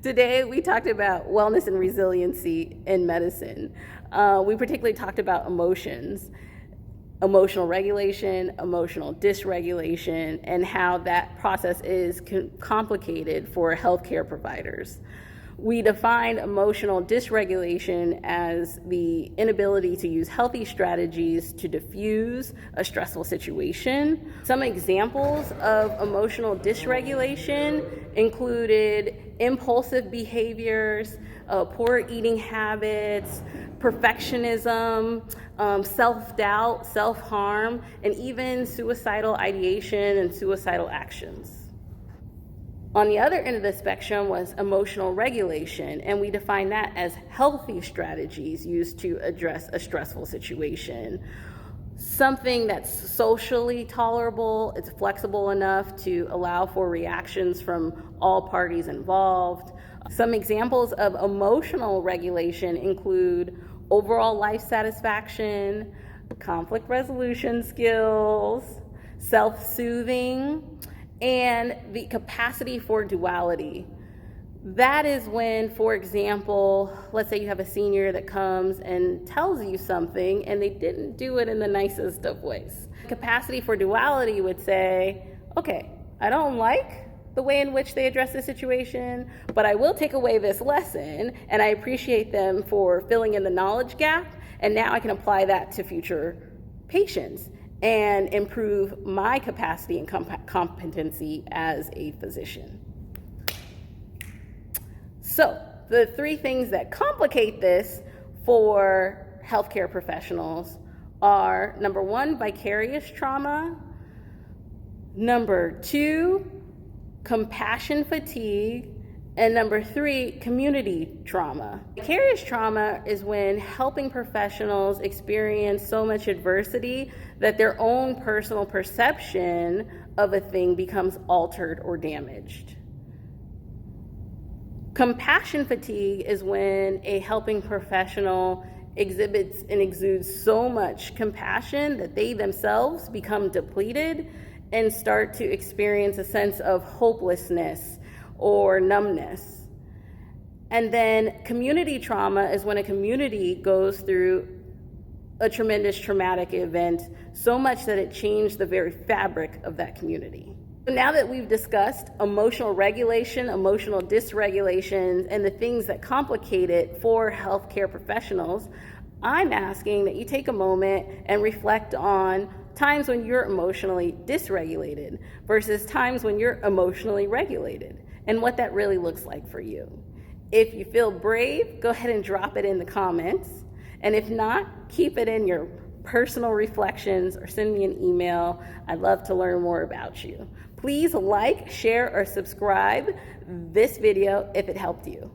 Today, we talked about wellness and resiliency in medicine. We particularly talked about emotions, emotional regulation, emotional dysregulation, and how that process is complicated for healthcare providers. We defined emotional dysregulation as the inability to use healthy strategies to diffuse a stressful situation. Some examples of emotional dysregulation included impulsive behaviors, poor eating habits, perfectionism, self-doubt, self-harm, and even suicidal ideation and suicidal actions. On the other end of the spectrum was emotional regulation, and we define that as healthy strategies used to address a stressful situation. Something that's socially tolerable, it's flexible enough to allow for reactions from all parties involved. Some examples of emotional regulation include overall life satisfaction, conflict resolution skills, self-soothing, and the capacity for duality. That is when, for example, let's say you have a senior that comes and tells you something and they didn't do it in the nicest of ways. Capacity for duality would say, okay, I don't like the way in which they address the situation, but I will take away this lesson, and I appreciate them for filling in the knowledge gap, and now I can apply that to future patients and improve my capacity and competency as a physician. So, the three things that complicate this for healthcare professionals are, number one, vicarious trauma, number two, compassion fatigue, and number three, community trauma. Vicarious trauma is when helping professionals experience so much adversity that their own personal perception of a thing becomes altered or damaged. Compassion fatigue is when a helping professional exhibits and exudes so much compassion that they themselves become depleted and start to experience a sense of hopelessness or numbness. And then community trauma is when a community goes through a tremendous traumatic event, so much that it changed the very fabric of that community. Now that we've discussed emotional regulation, emotional dysregulation, and the things that complicate it for healthcare professionals, I'm asking that you take a moment and reflect on times when you're emotionally dysregulated versus times when you're emotionally regulated, and what that really looks like for you. If you feel brave, go ahead and drop it in the comments. And if not, keep it in your personal reflections or send me an email. I'd love to learn more about you. Please like, share, or subscribe this video if it helped you.